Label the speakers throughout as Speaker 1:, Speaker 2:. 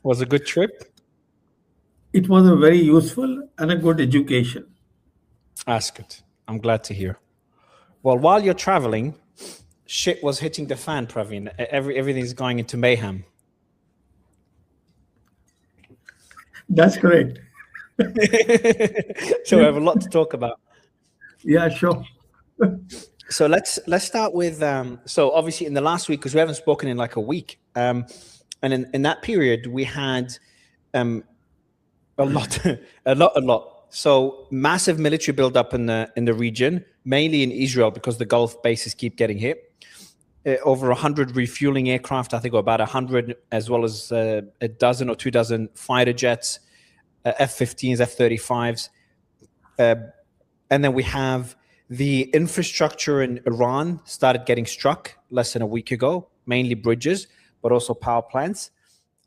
Speaker 1: Was a good trip?
Speaker 2: It was a very useful and a good education.
Speaker 1: That's good. I'm glad to hear. Well, while you're traveling, shit was hitting the fan, Praveen. Everything's going into mayhem.
Speaker 2: That's correct.
Speaker 1: So we have a lot to talk about.
Speaker 2: Yeah, sure.
Speaker 1: So let's start with so obviously in the last week, because we haven't spoken in like a week, and in that period we had a lot, a lot. So massive military buildup in the region, mainly in Israel, because the Gulf bases keep getting hit. Over 100 refueling aircraft, I think, or about 100, as well as a dozen or 2 dozen fighter jets, F-15s, F-35s, and then we have the infrastructure in Iran started getting struck less than a week ago, mainly bridges, but also power plants,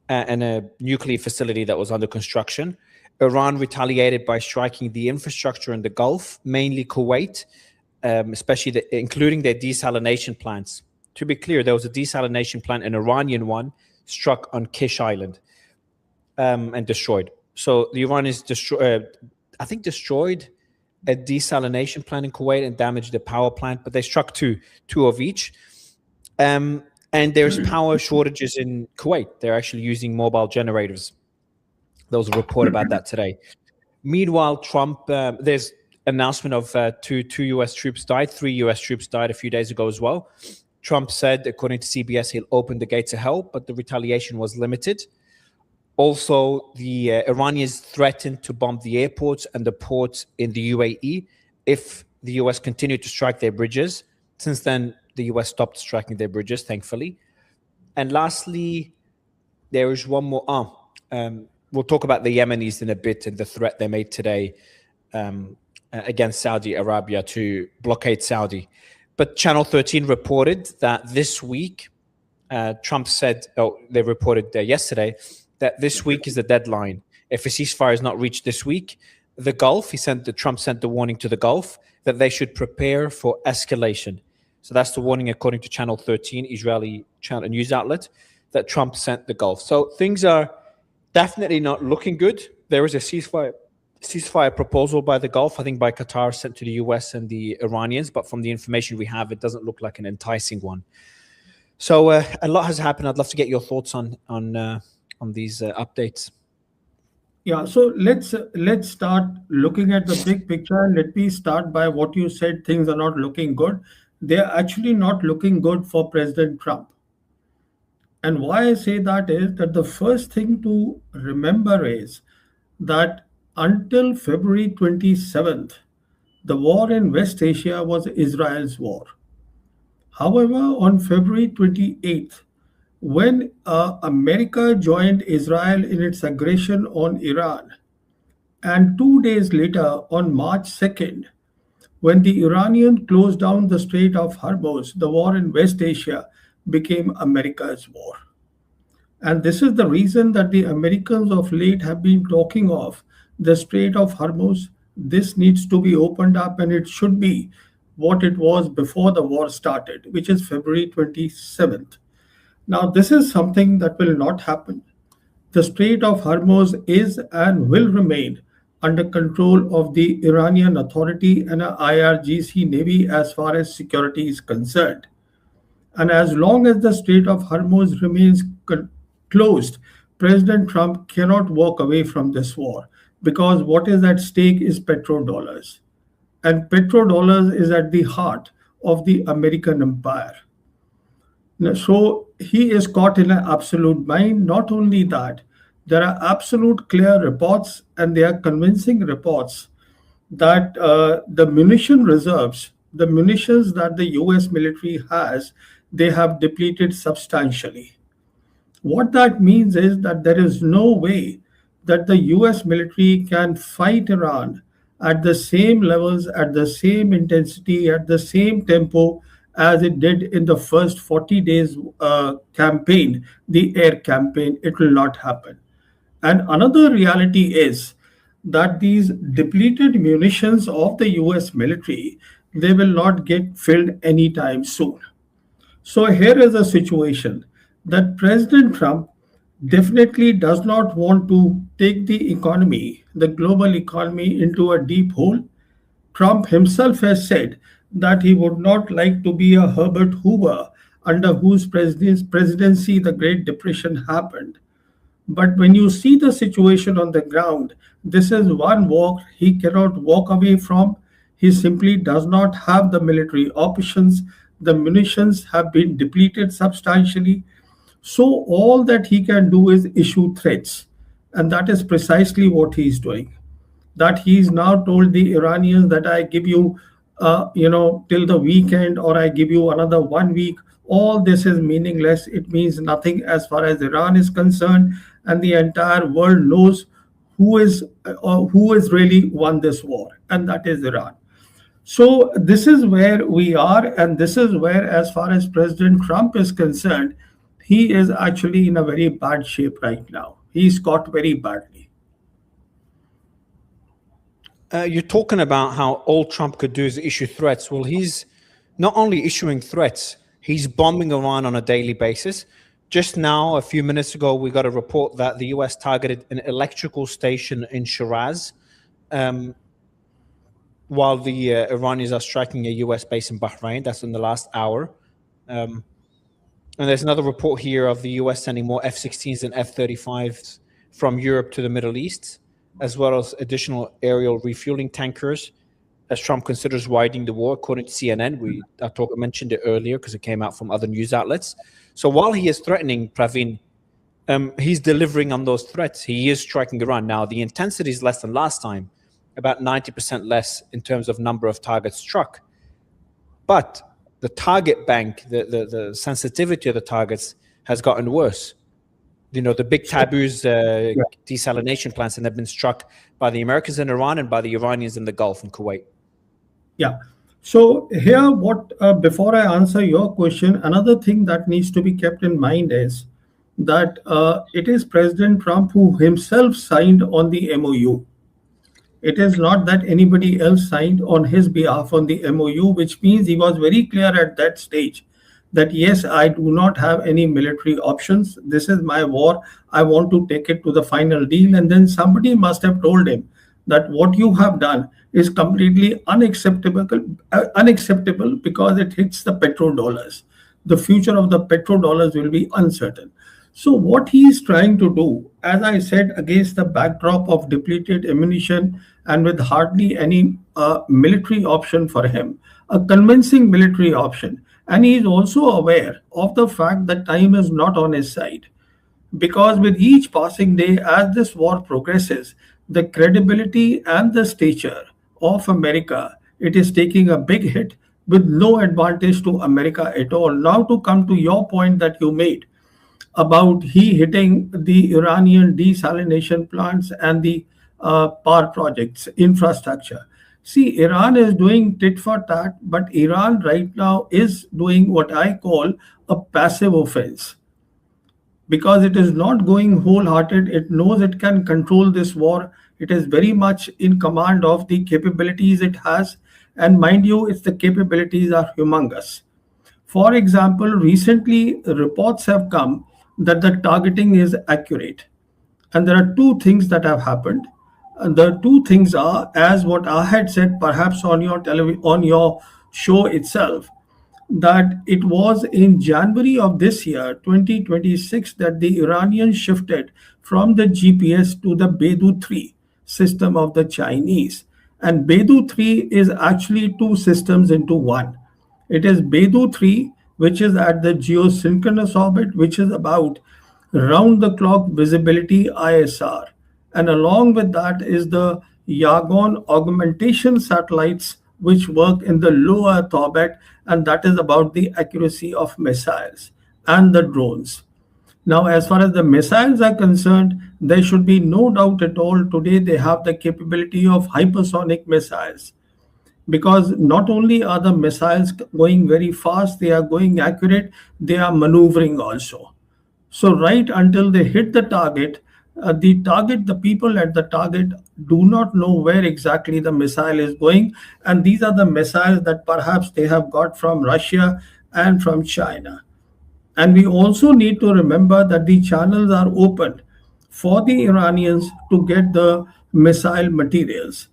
Speaker 1: and a nuclear facility that was under construction. Iran retaliated by striking the infrastructure in the Gulf, mainly Kuwait, especially including their desalination plants. To be clear, there was a desalination plant, an Iranian one, struck on Kish Island and destroyed. So the Iranians destroyed a desalination plant in Kuwait and damaged the power plant, but they struck two of each. And there's power shortages in Kuwait. They're actually using mobile generators. There was a report about that today. Meanwhile, Trump, there's announcement of two U.S. troops died. 3 U.S. troops died a few days ago as well. Trump said, according to CBS, he'll open the gates of hell, but the retaliation was limited. Also, the Iranians threatened to bomb the airports and the ports in the UAE if the US continued to strike their bridges. Since then, the US stopped striking their bridges, thankfully. And lastly, there is one more. We'll talk about the Yemenis in a bit and the threat they made today against Saudi Arabia to blockade Saudi. But Channel 13 reported that this week, Trump said, they reported yesterday, that this week is the deadline. If a ceasefire is not reached this week, the Gulf, Trump sent the warning to the Gulf that they should prepare for escalation. So that's the warning according to Channel 13, Israeli channel news outlet, that Trump sent the Gulf. So things are definitely not looking good. There is a ceasefire proposal by the Gulf, I think by Qatar, sent to the US and the Iranians, but from the information we have, it doesn't look like an enticing one. So a lot has happened. I'd love to get your thoughts on these updates.
Speaker 2: Yeah, so let's start looking at the big picture. Let me start by what you said. Things are not looking good. They're actually not looking good for President Trump. And why I say that is that the first thing to remember is that until February 27th, the war in West Asia was Israel's war. However, on February 28th, when America joined Israel in its aggression on Iran, and 2 days later, on March 2nd, when the Iranians closed down the Strait of Hormuz, the war in West Asia became America's war. And this is the reason that the Americans of late have been talking of the Strait of Hormuz. This needs to be opened up, and it should be what it was before the war started, which is February 27th. Now, this is something that will not happen. The Strait of Hormuz is and will remain under control of the Iranian Authority and a IRGC Navy as far as security is concerned. And as long as the Strait of Hormuz remains closed, President Trump cannot walk away from this war, because what is at stake is petrodollars. And petrodollars is at the heart of the American empire. So he is caught in an absolute bind. Not only that, there are absolute clear reports, and they are convincing reports, that the munition reserves, the munitions that the US military has, they have depleted substantially. What that means is that there is no way that the US military can fight Iran at the same levels, at the same intensity, at the same tempo as it did in the first 40 days campaign, the air campaign. It will not happen. And another reality is that these depleted munitions of the US military, they will not get filled anytime soon. So here is a situation that President Trump definitely does not want to take the economy, the global economy, into a deep hole. Trump himself has said that he would not like to be a Herbert Hoover under whose presidency the Great Depression happened. But when you see the situation on the ground, this is one war he cannot walk away from. He simply does not have the military options. The munitions have been depleted substantially. So all that he can do is issue threats. And that is precisely what he is doing. That he's now told the Iranians that I give you, till the weekend, or I give you another 1 week. All this is meaningless. It means nothing as far as Iran is concerned, and the entire world knows who is really won this war, and that is Iran. So this is where we are, and this is where, as far as President Trump is concerned, he is actually in a very bad shape right now. He's caught very badly.
Speaker 1: You're talking about how all Trump could do is issue threats. Well, he's not only issuing threats, he's bombing Iran on a daily basis. Just now, a few minutes ago, we got a report that the US targeted an electrical station in Shiraz, while the Iranians are striking a US base in Bahrain. That's in the last hour. And there's another report here of the US sending more F-16s and F-35s from Europe to the Middle East, as well as additional aerial refueling tankers, as Trump considers widening the war, according to CNN. I mentioned it earlier because it came out from other news outlets. So while he is threatening, Praveen, he's delivering on those threats. He is striking Iran. Now, the intensity is less than last time, about 90% less in terms of number of targets struck. But the target bank, the sensitivity of the targets has gotten worse. You know, the big taboos, desalination plants, and they've been struck by the Americans in Iran and by the Iranians in the Gulf and Kuwait.
Speaker 2: Yeah. So here, before I answer your question, another thing that needs to be kept in mind is that it is President Trump who himself signed on the MOU. It is not that anybody else signed on his behalf on the MOU, which means he was very clear at that stage that yes, I do not have any military options. This is my war. I want to take it to the final deal. And then somebody must have told him that what you have done is completely unacceptable because it hits the petrodollars. The future of the petrodollars will be uncertain. So what he is trying to do, as I said, against the backdrop of depleted ammunition and with hardly any military option for him, a convincing military option. And he is also aware of the fact that time is not on his side. Because with each passing day, as this war progresses, the credibility and the stature of America, it is taking a big hit with no advantage to America at all. Now to come to your point that you made about he hitting the Iranian desalination plants and the power projects, infrastructure. See, Iran is doing tit for tat, but Iran right now is doing what I call a passive offense because it is not going wholehearted. It knows it can control this war. It is very much in command of the capabilities it has. And mind you, its the capabilities are humongous. For example, recently reports have come that the targeting is accurate. And there are two things that have happened. And the two things are, as what I had said, perhaps on your on your show itself, that it was in January of this year, 2026, that the Iranians shifted from the GPS to the Beidou 3 system of the Chinese. And Beidou 3 is actually two systems into one. It is Beidou 3, which is at the geosynchronous orbit, which is about round the clock visibility ISR. And along with that is the Yagon augmentation satellites, which work in the low Earth orbit, and that is about the accuracy of missiles and the drones. Now, as far as the missiles are concerned, there should be no doubt at all. Today, they have the capability of hypersonic missiles because not only are the missiles going very fast, they are going accurate, they are maneuvering also. So right until they hit the people at the target do not know where exactly the missile is going. And these are the missiles that perhaps they have got from Russia and from China. And we also need to remember that the channels are open for the Iranians to get the missile materials.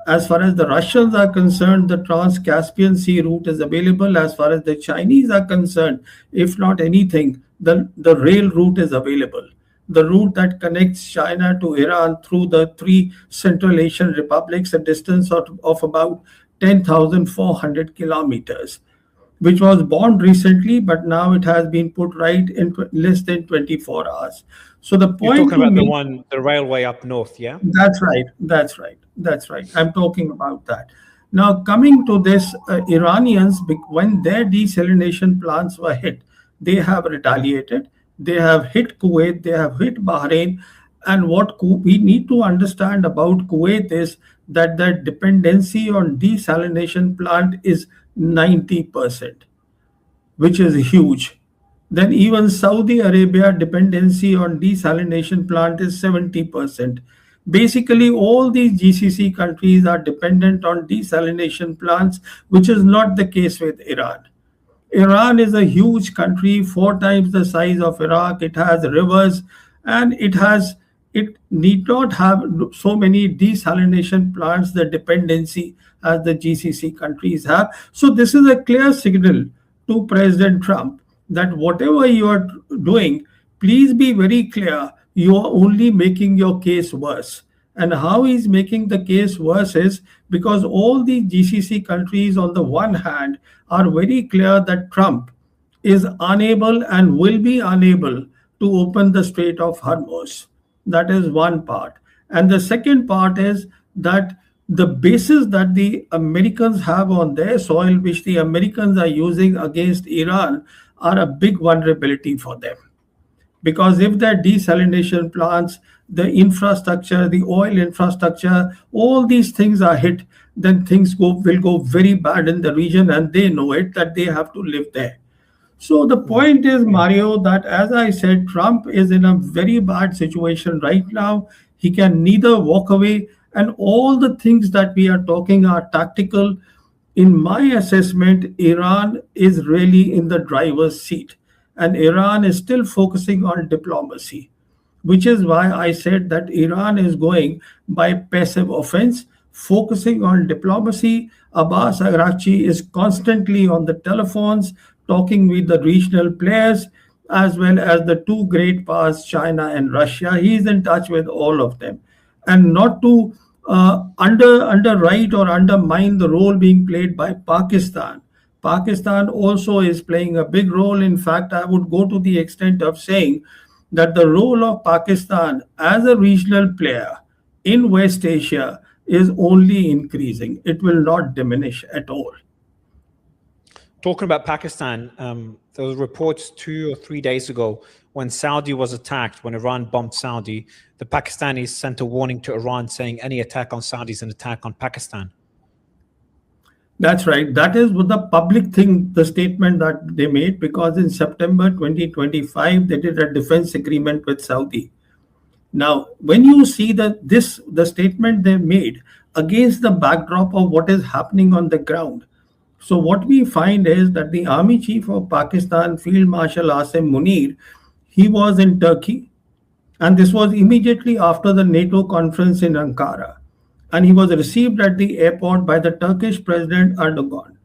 Speaker 2: As far as the Russians are concerned, the Trans Caspian Sea route is available. As far as the Chinese are concerned, if not anything, the rail route is available. The route that connects China to Iran through the three Central Asian republics, a distance of about 10,400 kilometers, which was born recently, but now it has been put right in less than 24 hours. So the
Speaker 1: You're
Speaker 2: point
Speaker 1: talking
Speaker 2: to
Speaker 1: about
Speaker 2: make,
Speaker 1: the railway up north, yeah?
Speaker 2: that's right, that's right, that's right. I'm talking about that. Now, coming to this, Iranians, when their desalination plants were hit, they have retaliated. They have hit Kuwait, they have hit Bahrain. And what we need to understand about Kuwait is that their dependency on desalination plant is 90%, which is huge. Then even Saudi Arabia dependency on desalination plant is 70%. Basically, all these GCC countries are dependent on desalination plants, which is not the case with Iran. Iran is a huge country, four times the size of Iraq. It has rivers, and it need not have so many desalination plants, the dependency as the GCC countries have. So this is a clear signal to President Trump that whatever you are doing, please be very clear. You are only making your case worse. And how he's making the case worse is because all the GCC countries, on the one hand, are very clear that Trump is unable and will be unable to open the Strait of Hormuz. That is one part. And the second part is that the bases that the Americans have on their soil, which the Americans are using against Iran, are a big vulnerability for them. Because if their desalination plants, the infrastructure, the oil infrastructure, all these things are hit, then things will go very bad in the region, and they know it that they have to live there. So the point is, Mario, that as I said, Trump is in a very bad situation right now. He can neither walk away, and all the things that we are talking are tactical. In my assessment, Iran is really in the driver's seat, and Iran is still focusing on diplomacy, which is why I said that Iran is going by passive offense, focusing on diplomacy. Abbas Araghchi is constantly on the telephones, talking with the regional players, as well as the two great powers, China and Russia. He is in touch with all of them. And not to underwrite or undermine the role being played by Pakistan. Pakistan also is playing a big role. In fact, I would go to the extent of saying that the role of Pakistan as a regional player in West Asia is only increasing. It will not diminish at all.
Speaker 1: Talking about Pakistan, there was reports 2 or 3 days ago when Saudi was attacked, when Iran bombed Saudi, the Pakistanis sent a warning to Iran saying any attack on Saudi is an attack on Pakistan.
Speaker 2: That's right. That is what the public thing, the statement that they made, because in September 2025, they did a defense agreement with Saudi. Now, when you see the statement they made against the backdrop of what is happening on the ground, so what we find is that the Army Chief of Pakistan, Field Marshal Asim Munir, he was in Turkey, and this was immediately after the NATO conference in Ankara. And he was received at the airport by the Turkish President Erdogan.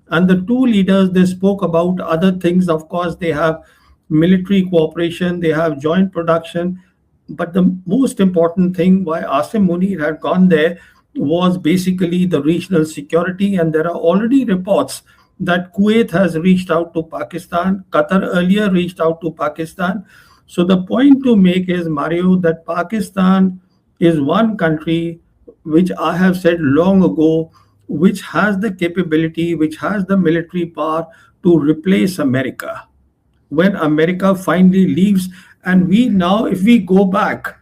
Speaker 2: And the two leaders, they spoke about other things. Of course, they have military cooperation, they have joint production. But the most important thing why Asim Munir had gone there was basically the regional security. And there are already reports that Kuwait has reached out to Pakistan. Qatar earlier reached out to Pakistan. So the point to make is, Mario, that Pakistan is one country which I have said long ago, which has the capability, which has the military power to replace America when America finally leaves. And we now, if we go back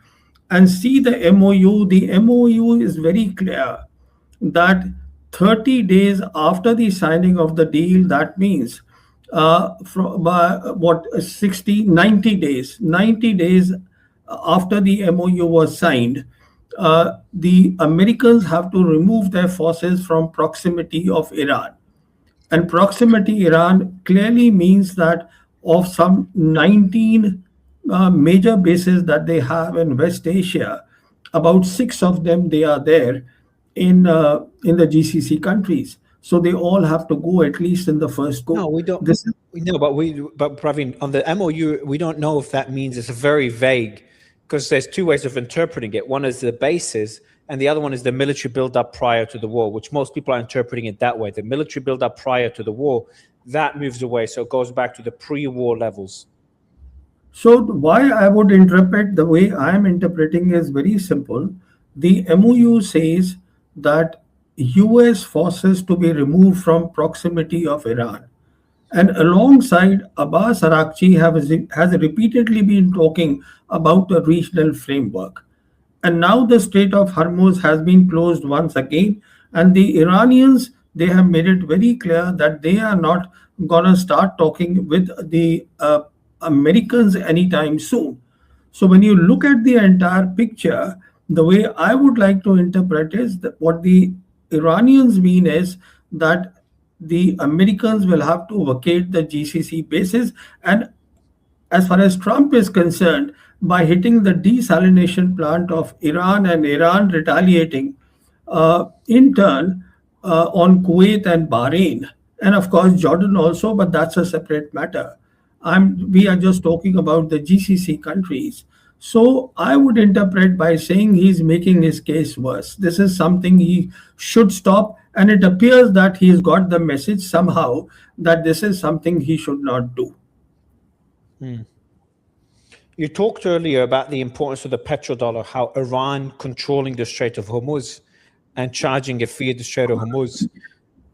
Speaker 2: and see the MOU, the MOU is very clear that 30 days after the signing of the deal, that means from what 60 90 days after the MOU was signed, the Americans have to remove their forces from proximity of Iran. And proximity Iran clearly means that of some 19 major bases that they have in West Asia. About six of them they are there in the GCC countries. So they all have to go at least in the first
Speaker 1: No,
Speaker 2: go.
Speaker 1: we don't.
Speaker 2: This is
Speaker 1: We know, but Praveen, on the MOU, we don't know if that means it's very vague because there's two ways of interpreting it. One is the bases, and the other one is the military buildup prior to the war, which most people are interpreting it that way. The military buildup prior to the war, that moves away, so it goes back to the pre-war levels.
Speaker 2: So why I would interpret the way I am interpreting is very simple. The MOU says that US forces to be removed from proximity of Iran. And alongside Abbas Arakchi has repeatedly been talking about a regional framework. And now the Strait of Hormuz has been closed once again, and the Iranians they have made it very clear that they are not gonna start talking with the Americans anytime soon. So when you look at the entire picture, the way I would like to interpret is that what the Iranians mean is that the Americans will have to vacate the GCC bases, and as far as Trump is concerned, by hitting the desalination plant of Iran and Iran retaliating in turn on Kuwait and Bahrain, and of course Jordan also, but that's a separate matter. We are just talking about the GCC countries. So I would interpret by saying he's making his case worse. This is something he should stop, and it appears that he's got the message somehow that this is something he should not do.
Speaker 1: You talked earlier about the importance of the petrodollar, how Iran controlling the Strait of Hormuz and charging a fee at the Strait of Hormuz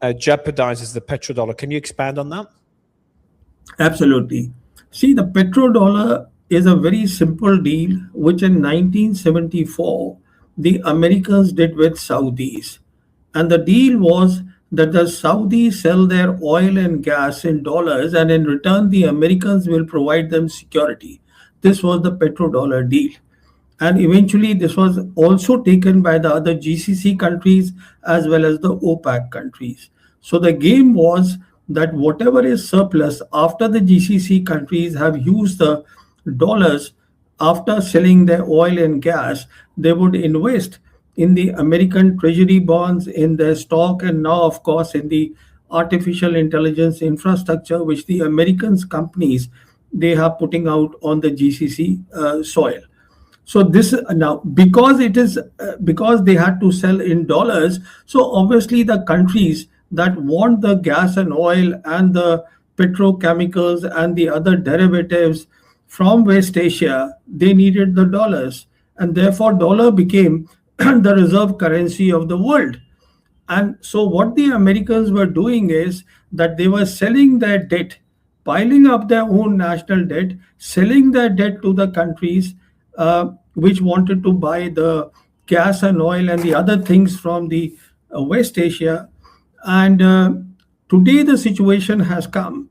Speaker 1: jeopardizes the petrodollar. Can you expand on that?
Speaker 2: Absolutely. See, the petrodollar is a very simple deal which in 1974 the Americans did with Saudis. And the deal was that the Saudis sell their oil and gas in dollars, and in return, the Americans will provide them security. This was the petrodollar deal. And eventually, this was also taken by the other GCC countries as well as the OPEC countries. So the game was that whatever is surplus after the GCC countries have used the dollars after selling their oil and gas, they would invest in the American treasury bonds, in their stock, and now, of course, in the artificial intelligence infrastructure, which the Americans companies they are putting out on the GCC soil. So this now because it is because they had to sell in dollars, so obviously the countries that want the gas and oil and the petrochemicals and the other derivatives from West Asia, they needed the dollars, and therefore dollar became the reserve currency of the world. And so, what the Americans were doing is that they were selling their debt, piling up their own national debt, selling their debt to the countries which wanted to buy the gas and oil and the other things from the West Asia. And today, the situation has come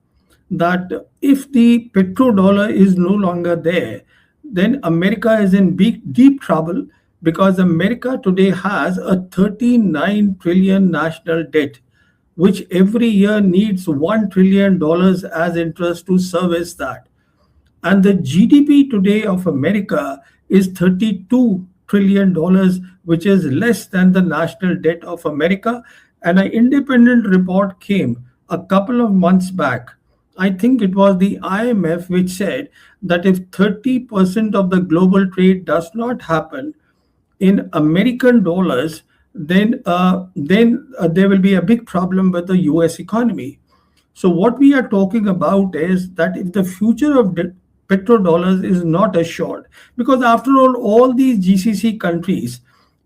Speaker 2: that if the petrodollar is no longer there, then America is in big, deep trouble because America today has a 39 trillion national debt, which every year needs $1 trillion as interest to service that. And the GDP today of America is $32 trillion, which is less than the national debt of America. And an independent report came a couple of months back. I think it was the IMF which said that if 30% of the global trade does not happen in American dollars, then there will be a big problem with the US economy. So what we are talking about is that if the future of petrodollars is not assured, because after all these GCC countries,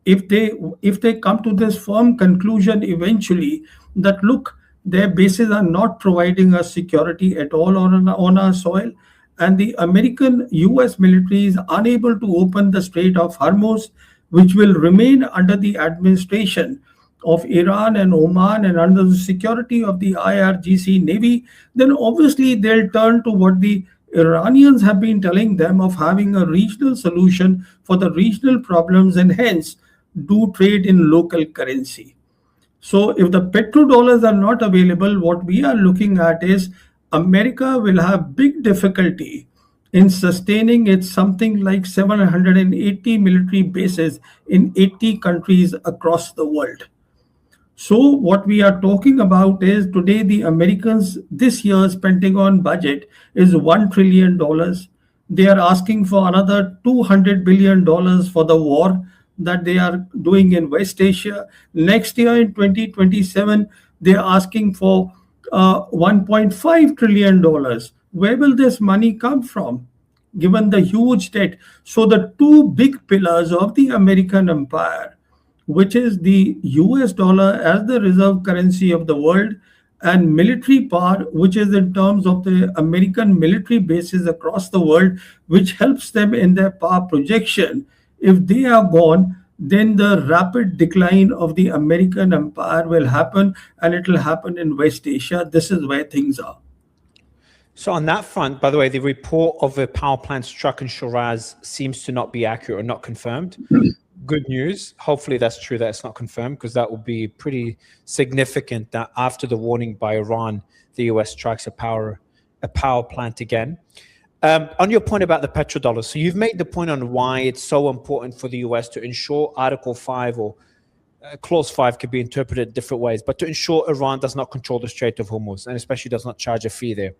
Speaker 2: if they come to this firm conclusion eventually that look, their bases are not providing us security at all on our soil, and the American US military is unable to open the Strait of Hormuz, which will remain under the administration of Iran and Oman and under the security of the IRGC Navy, then obviously they'll turn to what the Iranians have been telling them of having a regional solution for the regional problems and hence do trade in local currency. So if the petrodollars are not available, what we are looking at is America will have big difficulty in sustaining its something like 780 military bases in 80 countries across the world. So, what we are talking about is today the Americans, this year's Pentagon budget is $1 trillion. They are asking for another $200 billion for the war that they are doing in West Asia. Next year in 2027, they are asking for $1.5 trillion. Where will this money come from? Given the huge debt. So, the two big pillars of the American empire, which is the US dollar as the reserve currency of the world, and military power, which is in terms of the American military bases across the world, which helps them in their power projection. If they are gone, then the rapid decline of the American empire will happen, and it will happen in West Asia. This is where things are.
Speaker 1: So on that front, by the way, the report of a power plant struck in Shiraz seems to not be accurate or not confirmed. Good news. Hopefully that's true, that it's not confirmed, because that would be pretty significant that after the warning by Iran, the US strikes a power plant again. On your point about the petrodollar, so you've made the point on why it's so important for the US to ensure Article 5 or Clause 5 could be interpreted different ways, but to ensure Iran does not control the Strait of Hormuz and especially does not charge a fee there.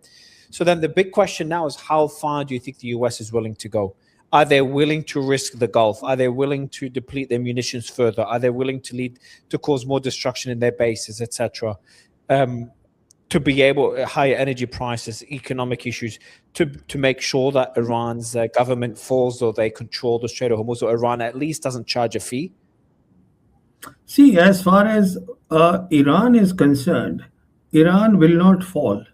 Speaker 1: So then the big question now is, how far do you think the US is willing to go? Are they willing to risk the Gulf? Are they willing to deplete their munitions further? Are they willing to cause more destruction in their bases, etc.? To be able, higher energy prices, economic issues, to make sure that Iran's government falls or they control the Strait of Hormuz, or Iran at least doesn't charge a fee?
Speaker 2: See, as far as Iran is concerned, Iran will not fall.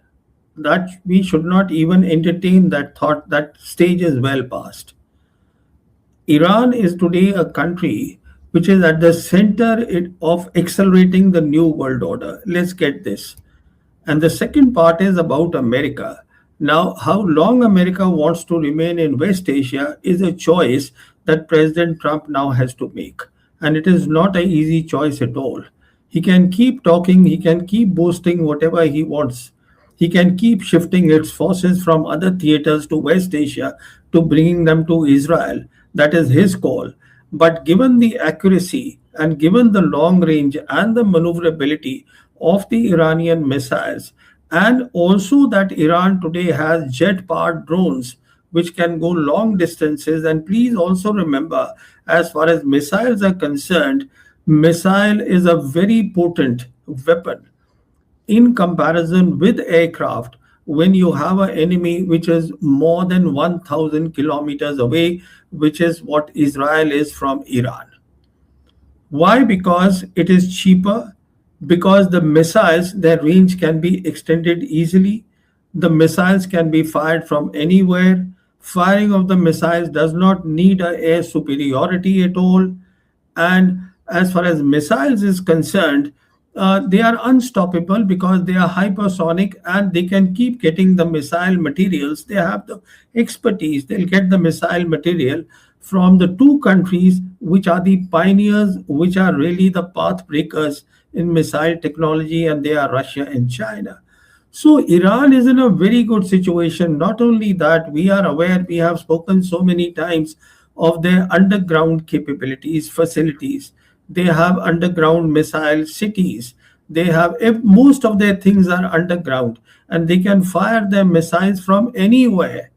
Speaker 2: That we should not even entertain that thought. That stage is well past. Iran is today a country which is at the center of accelerating the new world order. Let's get this. And the second part is about America. Now, how long America wants to remain in West Asia is a choice that President Trump now has to make. And it is not an easy choice at all. He can keep talking, he can keep boasting whatever he wants. He can keep shifting its forces from other theaters to West Asia to bringing them to Israel. That is his call. But given the accuracy and given the long range and the maneuverability of the Iranian missiles, and also that Iran today has jet powered drones which can go long distances. And please also remember, as far as missiles are concerned, missile is a very potent weapon in comparison with aircraft. When you have an enemy which is more than 1,000 kilometers away, which is what Israel is from Iran. Why? Because it is cheaper, because the missiles, their range can be extended easily. The missiles can be fired from anywhere. Firing of the missiles does not need an air superiority at all. And as far as missiles is concerned, they are unstoppable because they are hypersonic and they can keep getting the missile materials. They have the expertise. They'll get the missile material from the two countries which are the pioneers, which are really the path breakers in missile technology, and they are Russia and China. So Iran is in a very good situation. Not only that, we are aware, we have spoken so many times of their underground capabilities, facilities. They have underground missile cities. They have, if most of their things are underground, and they can fire their missiles from anywhere.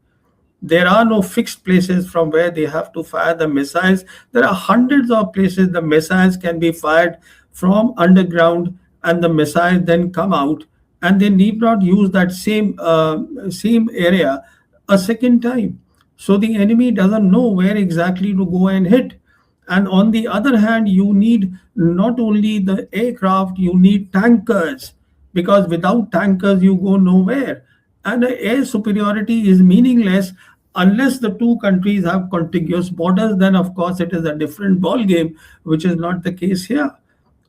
Speaker 2: There are no fixed places from where they have to fire the missiles. There are hundreds of places the missiles can be fired from underground, and the missiles then come out, and they need not use that same area a second time. So the enemy doesn't know where exactly to go and hit. And on the other hand, you need not only the aircraft, you need tankers, because without tankers, you go nowhere. And air superiority is meaningless unless the two countries have contiguous borders. Then, of course, it is a different ball game, which is not the case here.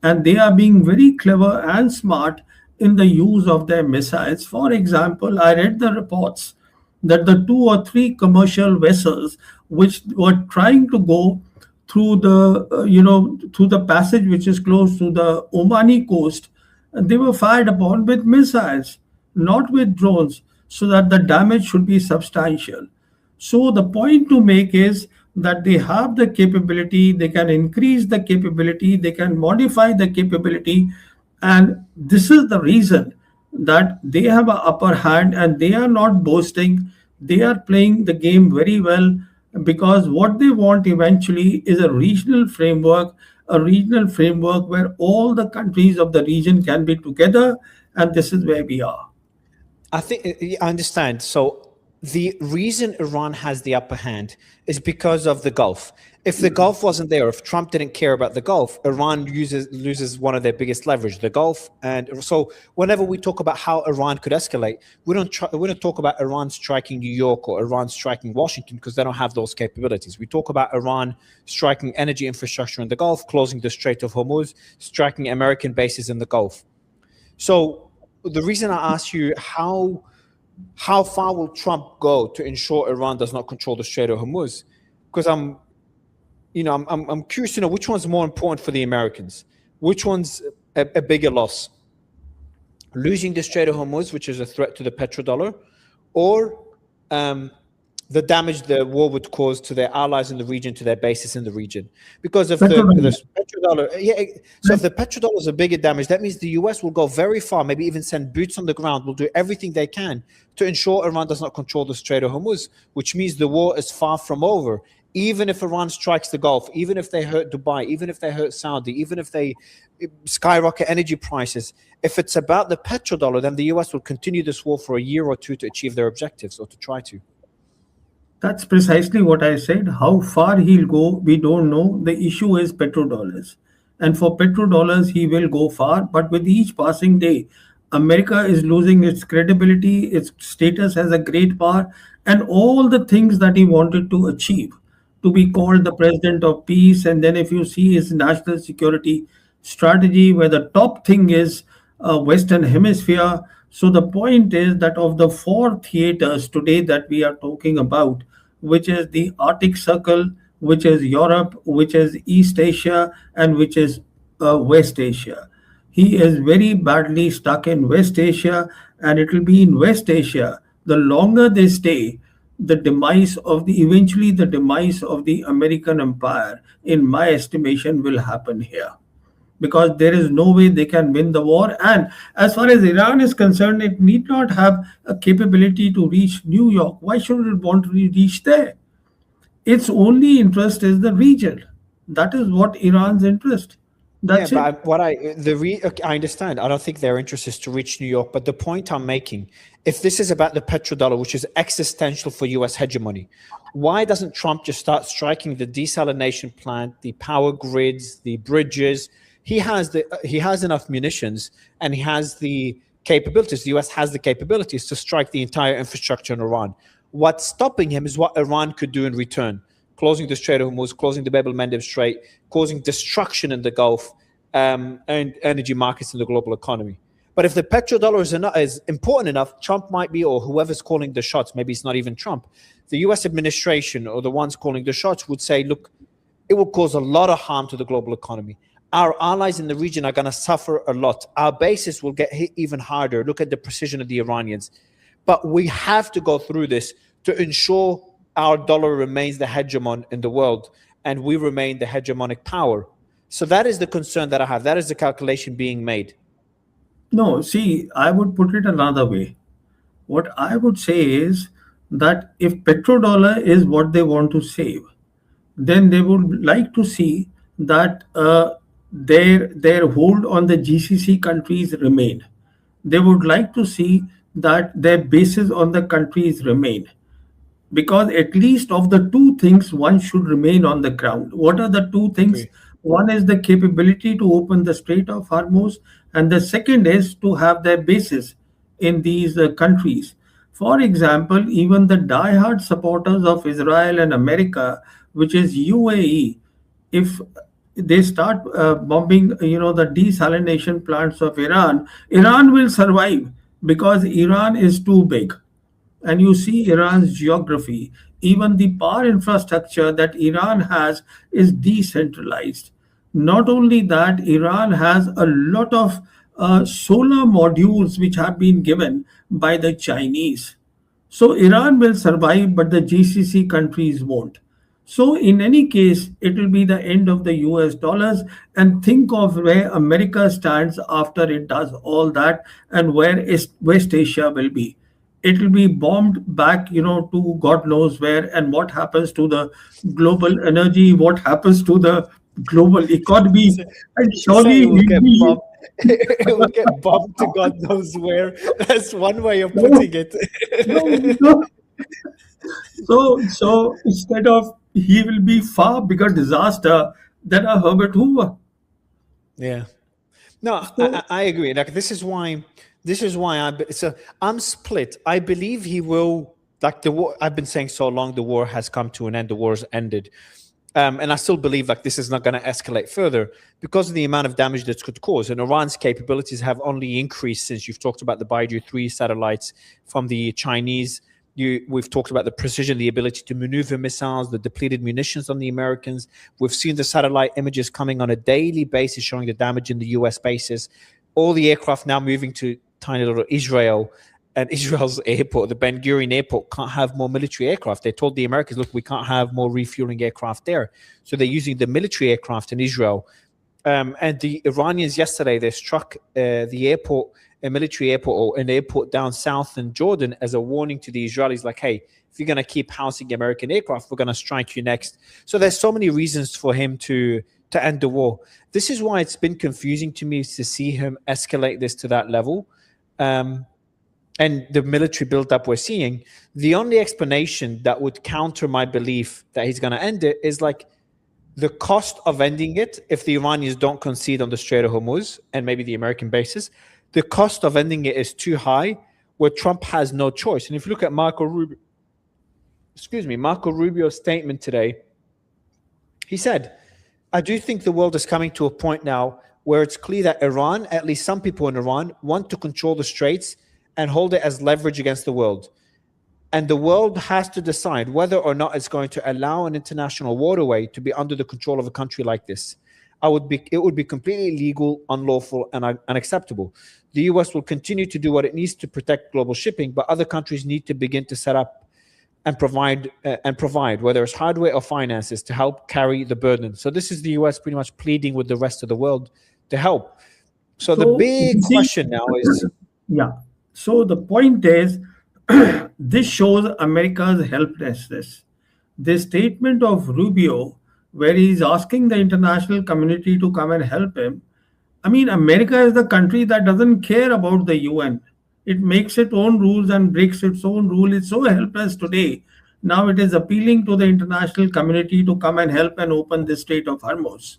Speaker 2: And they are being very clever and smart in the use of their missiles. For example, I read the reports that the two or three commercial vessels which were trying to go through the through the passage which is close to the Omani coast, they were fired upon with missiles. not with drones, so that the damage should be substantial. So the point to make is that they have the capability, they can increase the capability, they can modify the capability, and this is the reason that they have an upper hand and they are not boasting. They are playing the game very well because what they want eventually is a regional framework where all the countries of the region can be together, and this is where we are.
Speaker 1: I think I understand. So the reason Iran has the upper hand is because of the Gulf. If the Gulf wasn't there, if Trump didn't care about the Gulf, Iran loses one of their biggest leverage, the Gulf. And so whenever we talk about how Iran could escalate, we don't talk about Iran striking New York or Iran striking Washington because they don't have those capabilities. We talk about Iran striking energy infrastructure in the Gulf, closing the Strait of Hormuz, striking American bases in the Gulf. So the reason I ask you how far will Trump go to ensure Iran does not control the Strait of Hormuz? Because I'm curious to know which one's more important for the Americans. Which one's a bigger loss? Losing the Strait of Hormuz, which is a threat to the petrodollar, or um, the damage the war would cause to their allies in the region, to their bases in the region, because of the
Speaker 2: Petrodollar.
Speaker 1: petrodollar. Yeah, so if the petrodollar is a bigger damage, that means the US will go very far, maybe even send boots on the ground, will do everything they can to ensure Iran does not control the Strait of Hormuz, which means the war is far from over. Even if Iran strikes the Gulf, even if they hurt Dubai, even if they hurt Saudi, even if they skyrocket energy prices, if it's about the petrodollar, then the US will continue this war for a year or two to achieve their objectives or to try to.
Speaker 2: That's precisely what I said. How far he'll go, we don't know. The issue is petrodollars. And for petrodollars, he will go far. But with each passing day, America is losing its credibility, its status as a great power, and all the things that he wanted to achieve to be called the president of peace. And then, if you see his national security strategy, where the top thing is Western Hemisphere. So the point is that of the four theaters today that we are talking about, which is the Arctic Circle, which is Europe, which is East Asia, and which is West Asia. He is very badly stuck in West Asia, and it will be in West Asia. The longer they stay, eventually the demise of the American empire, in my estimation, will happen here because there is no way they can win the war. And as far as Iran is concerned, it need not have a capability to reach New York. Why should it want to reach there? Its only interest is the region. That is what Iran's interest.
Speaker 1: Yeah,
Speaker 2: That's
Speaker 1: but
Speaker 2: it.
Speaker 1: okay, I understand. I don't think their interest is to reach New York. But the point I'm making, if this is about the petrodollar, which is existential for U.S. hegemony, why doesn't Trump just start striking the desalination plant, the power grids, the bridges? He has enough munitions and he has the capabilities. The U.S. has the capabilities to strike the entire infrastructure in Iran. What's stopping him is what Iran could do in return, closing the Strait of Hormuz, closing the Bab el-Mandeb Strait, causing destruction in the Gulf and energy markets in the global economy. But if the petrodollar is important enough, Trump might be, or whoever's calling the shots, maybe it's not even Trump, the US administration or the ones calling the shots would say, look, it will cause a lot of harm to the global economy. Our allies in the region are going to suffer a lot. Our bases will get hit even harder. Look at the precision of the Iranians. But we have to go through this to ensure our dollar remains the hegemon in the world and we remain the hegemonic power. So that is the concern that I have. That is the calculation being made.
Speaker 2: No, see, I would put it another way. What I would say is that if petrodollar is what they want to save, then they would like to see that their hold on the GCC countries remain. They would like to see that their bases on the countries remain, because at least of the two things one should remain on the ground. What are the two things?
Speaker 1: Agree.
Speaker 2: One is the capability to open the Strait of Hormuz, and the second is to have their bases in these countries. For example, even the die-hard supporters of Israel and America, which is UAE, if they start bombing, the desalination plants of Iran, Iran will survive because Iran is too big. And you see Iran's geography, even the power infrastructure that Iran has is decentralized. Not only that, Iran has a lot of solar modules which have been given by the Chinese. So Iran will survive, but the GCC countries won't. So in any case, it will be the end of the US dollars. And think of where America stands after it does all that, and where is West Asia will be. It will be bombed back, to God knows where, and what happens to the global energy, what happens to the global economy,
Speaker 1: So
Speaker 2: and
Speaker 1: you say
Speaker 2: surely
Speaker 1: it will
Speaker 2: it
Speaker 1: get
Speaker 2: will.
Speaker 1: bombed. It will get bombed to God knows where. That's one way of
Speaker 2: No,
Speaker 1: putting it.
Speaker 2: no, no. So instead of, he will be far bigger disaster than a Herbert Hoover.
Speaker 1: Yeah. No,
Speaker 2: So
Speaker 1: I agree. Like this is why so I'm split. I believe he will, like the war. I've been saying so long. The war has come to an end. The war's ended, and I still believe like this is not going to escalate further because of the amount of damage that could cause. And Iran's capabilities have only increased since you've talked about the Baidu 3 satellites from the Chinese. We've talked about the precision, the ability to maneuver missiles, the depleted munitions on the Americans. We've seen the satellite images coming on a daily basis showing the damage in the US bases. All the aircraft now moving to tiny little Israel, and Israel's airport, the Ben Gurion airport, can't have more military aircraft. They told the Americans, look, we can't have more refueling aircraft there. So they're using the military aircraft in Israel. And the Iranians yesterday, they struck the airport, a military airport or an airport down south in Jordan as a warning to the Israelis, like, hey, if you're going to keep housing American aircraft, we're going to strike you next. So there's so many reasons for him to end the war. This is why it's been confusing to me to see him escalate this to that level. And the military buildup we're seeing, the only explanation that would counter my belief that he's going to end it is like the cost of ending it, if the Iranians don't concede on the Strait of Hormuz and maybe the American bases, the cost of ending it is too high, where Trump has no choice. And if you look at Marco Rubio's statement today, he said, I do think the world is coming to a point now where it's clear that Iran, at least some people in Iran, want to control the Straits and hold it as leverage against the world. And the world has to decide whether or not it's going to allow an international waterway to be under the control of a country like this. It would be completely illegal, unlawful, and unacceptable. The US will continue to do what it needs to protect global shipping, but other countries need to begin to set up and provide, whether it's hardware or finances, to help carry the burden. So this is the US pretty much pleading with the rest of the world to help. So the
Speaker 2: So you
Speaker 1: big
Speaker 2: see,
Speaker 1: question now is,
Speaker 2: yeah. So the point is, this shows America's helplessness. This statement of Rubio, where he's asking the international community to come and help him. I mean, America is the country that doesn't care about the UN. It makes its own rules and breaks its own rule. It's so helpless today. Now it is appealing to the international community to come and help and open the Strait of Hormuz.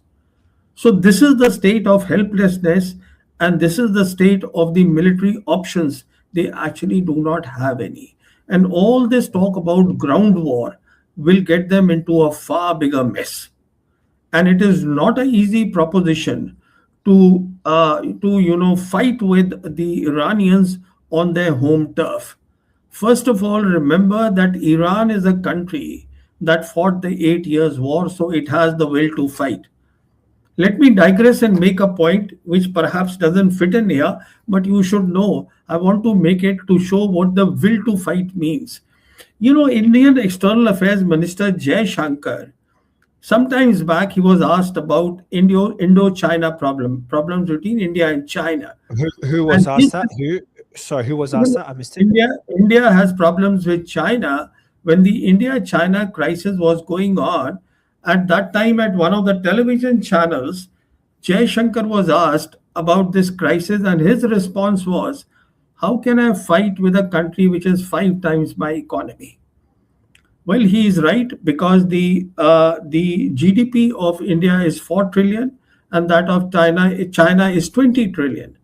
Speaker 2: So this is the state of helplessness, and this is the state of the military options. They actually do not have any. And all this talk about ground war will get them into a far bigger mess. And it is not an easy proposition to fight with the Iranians on their home turf. First of all, remember that Iran is a country that fought the 8 years war, so it has the will to fight. Let me digress and make a point which perhaps doesn't fit in here, but you should know. I want to make it to show what the will to fight means. Indian External Affairs Minister Jay Shankar, sometimes back, he was asked about Indo-China problems between India and China.
Speaker 1: who was
Speaker 2: And
Speaker 1: asked that? Who was asked that? I missed it.
Speaker 2: India has problems with China. When the India-China crisis was going on, at that time at one of the television channels, Jay Shankar was asked about this crisis, and his response was, how can I fight with a country which is 5 times my economy? Well, he is right, because the GDP of India is 4 trillion, and that of China is 20 trillion.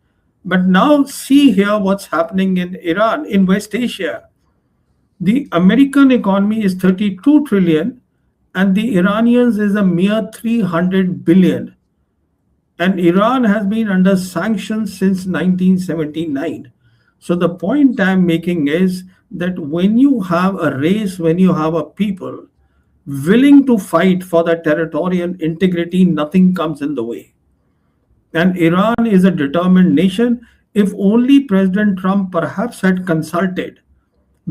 Speaker 2: But now see here what's happening in Iran, in West Asia. The American economy is 32 trillion, and the Iranians is a mere 300 billion. And Iran has been under sanctions since 1979. So the point I'm making is that when you have a race, when you have a people willing to fight for the territorial integrity, nothing comes in the way. And Iran is a determined nation. If only President Trump perhaps had consulted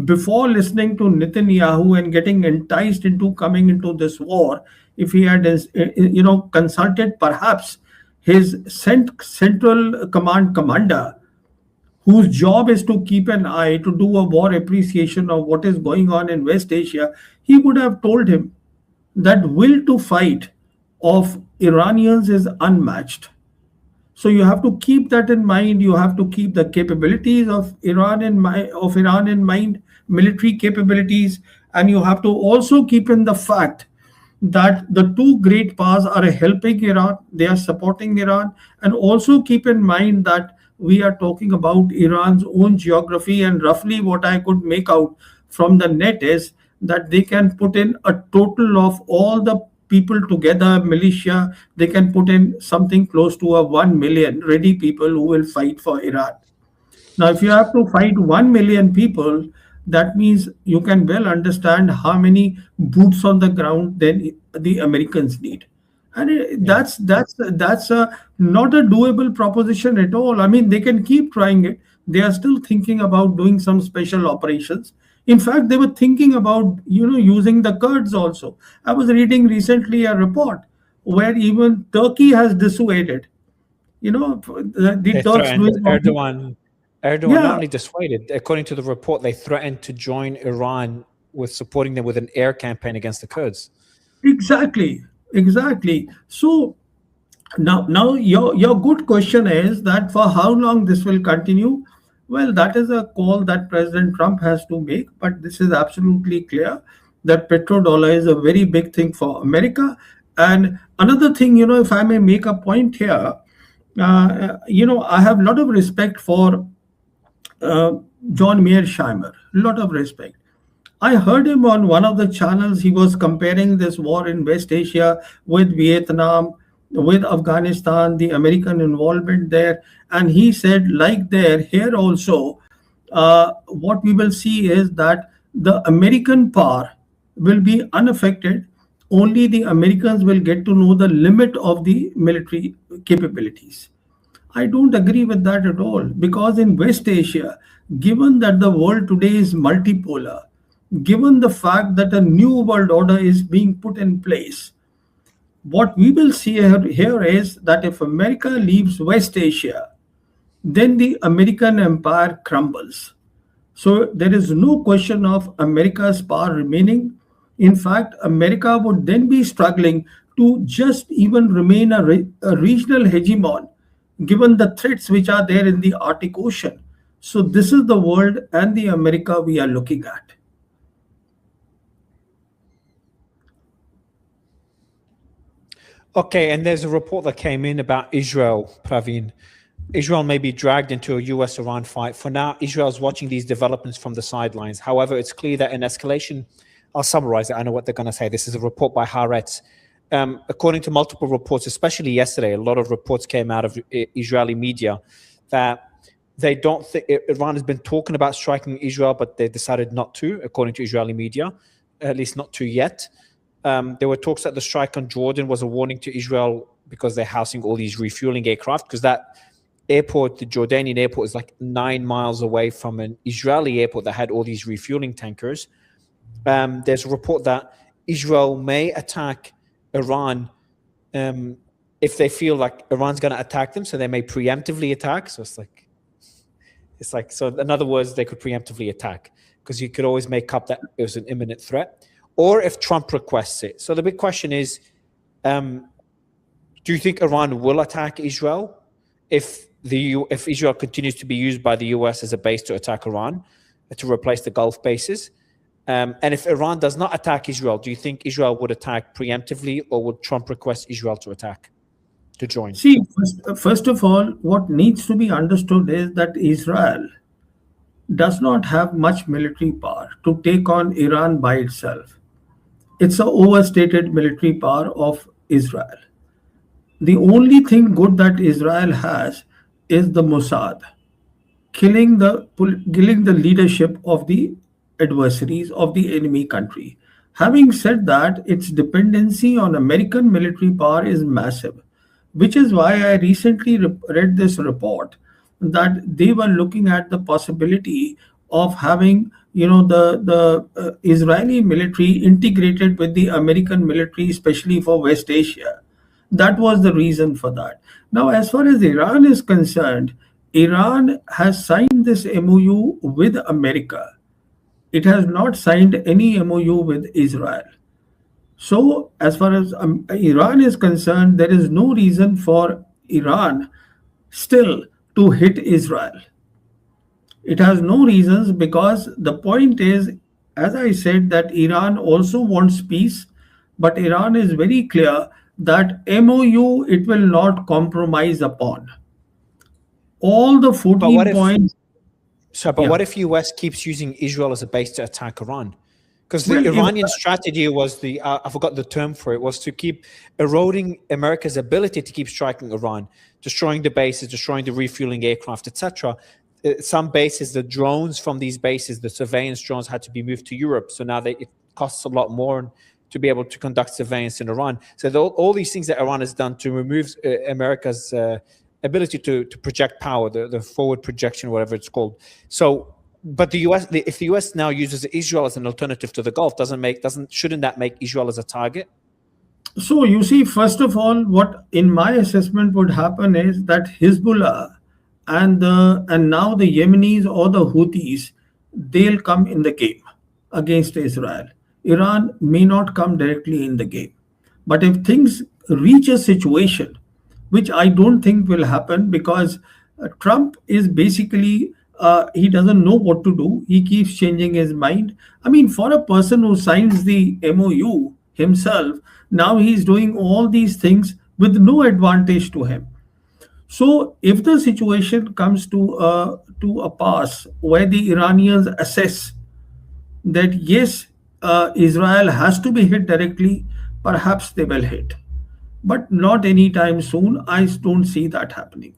Speaker 2: before listening to Netanyahu and getting enticed into coming into this war, if he had, consulted perhaps his central command commander, whose job is to keep an eye to do a war appreciation of what is going on in West Asia, he would have told him that will to fight of Iranians is unmatched. So you have to keep that in mind. You have to keep the capabilities of Iran in mind, military capabilities, and you have to also keep in the fact that the two great powers are helping Iran, they are supporting Iran, and also keep in mind that we are talking about Iran's own geography, and roughly what I could make out from the net is that they can put in a total of all the people together, militia, they can put in something close to a 1 million ready people who will fight for Iran. Now, if you have to fight 1 million people, that means you can well understand how many boots on the ground then the Americans need. And
Speaker 1: Yeah.
Speaker 2: that's not a doable proposition at all. I mean, they can keep trying it. They are still thinking about doing some special operations. In fact, they were thinking about using the Kurds also. I was reading recently a report where even Turkey has dissuaded. The
Speaker 1: They
Speaker 2: Turks
Speaker 1: threatened
Speaker 2: doing all the.
Speaker 1: Erdogan not
Speaker 2: Yeah,
Speaker 1: only dissuaded, according to the report, they threatened to join Iran with supporting them with an air campaign against the Kurds.
Speaker 2: exactly, exactly. So now your good question is that for how long this will continue? Well, that is a call that President Trump has to make, but this is absolutely clear that petrodollar is a very big thing for America. And another thing, if I may make a point here, I have a lot of respect for uh, John Mearsheimer, a lot of respect. I heard him on one of the channels. He was comparing this war in West Asia with Vietnam, with Afghanistan, the American involvement there. And he said, like there, here also, what we will see is that the American power will be unaffected. Only the Americans will get to know the limit of the military capabilities. I don't agree with that at all because in West Asia, given that the world today is multipolar, given the fact that a new world order is being put in place, what we will see here is that if America leaves West Asia, then the American empire crumbles. So there is no question of America's power remaining. In fact, America would then be struggling to just even remain a regional hegemon given the threats which are there in the Arctic Ocean. So this is the world and the America we are looking at.
Speaker 1: Okay, and there's a report that came in about Israel, Praveen. Israel may be dragged into a US Iran fight. For now, Israel is watching these developments from the sidelines. However, it's clear that an escalation, I'll summarize it. I know what they're going to say. This is a report by Haaretz. According to multiple reports, especially yesterday, a lot of reports came out of Israeli media that they don't think Iran has been talking about striking Israel, but they decided not to, according to Israeli media, at least not to yet. There were talks that the strike on Jordan was a warning to Israel because they're housing all these refueling aircraft, because that airport, the Jordanian airport, is like 9 miles away from an Israeli airport that had all these refueling tankers. There's a report that Israel may attack Iran if they feel like Iran's going to attack them, so they may preemptively attack. So so in other words, they could preemptively attack because you could always make up that it was an imminent threat, or if Trump requests it. So the big question is, do you think Iran will attack Israel if Israel continues to be used by the US as a base to attack Iran, to replace the Gulf bases? And if Iran does not attack Israel, do you think Israel would attack preemptively, or would Trump request Israel to attack, to join?
Speaker 2: See, first of all, what needs to be understood is that Israel does not have much military power to take on Iran by itself. It's an overstated military power of Israel. The only thing good that Israel has is the Mossad, killing the leadership of the adversaries of the enemy country. Having said that, its dependency on American military power is massive. which is why I recently read this report that they were looking at the possibility of having, the Israeli military integrated with the American military, especially for West Asia. That was the reason for that. Now, as far as Iran is concerned, Iran has signed this MOU with America. It has not signed any MOU with Israel. So, as far as Iran is concerned, there is no reason for Iran still to hit Israel. It has no reasons, because the point is, as I said, that Iran also wants peace, but Iran is very clear that MOU it will not compromise upon. All the
Speaker 1: But what
Speaker 2: 14
Speaker 1: if
Speaker 2: points.
Speaker 1: but
Speaker 2: Yeah.
Speaker 1: what if US keeps using Israel as a base to attack Iran? Because the
Speaker 2: Well, if
Speaker 1: Iranian strategy was I forgot the term for it, was to keep eroding America's ability to keep striking Iran, destroying the bases, destroying the refueling aircraft, etc. Some bases, the drones from these bases, the surveillance drones had to be moved to Europe. So now it costs a lot more to be able to conduct surveillance in Iran. So all these things that Iran has done to remove America's ability to project power, the forward projection, whatever it's called. So, but if the US now uses Israel as an alternative to the Gulf, shouldn't that make Israel as a target?
Speaker 2: So you see, first of all, what in my assessment would happen is that Hezbollah and now the Yemenis or the Houthis, they'll come in the game against Israel. Iran may not come directly in the game. But if things reach a situation, which I don't think will happen, because Trump is basically, he doesn't know what to do. He keeps changing his mind. I mean, for a person who signs the MOU himself, now he's doing all these things with no advantage to him. So, if the situation comes to a pass where the Iranians assess that yes, Israel has to be hit directly, perhaps they will hit, but not anytime soon. I don't see that happening.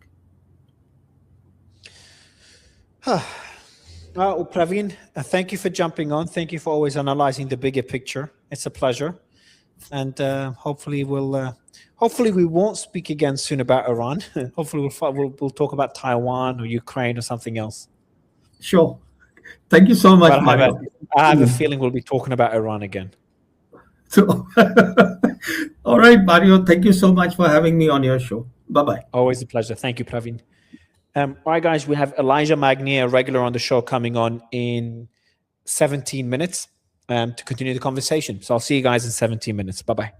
Speaker 1: Well, Praveen, thank you for jumping on. Thank you for always analyzing the bigger picture. It's a pleasure, and hopefully we won't speak again soon about Iran. Hopefully we'll talk about Taiwan or Ukraine or something else.
Speaker 2: Sure. Thank you so much,
Speaker 1: But
Speaker 2: Mario.
Speaker 1: I have a feeling we'll be talking about Iran again.
Speaker 2: So, all right, Mario. Thank you so much for having me on your show. Bye bye.
Speaker 1: Always a pleasure. Thank you, Praveen. All right, guys, we have Elijah Magnier, a regular on the show, coming on in 17 minutes to continue the conversation. So I'll see you guys in 17 minutes. Bye-bye.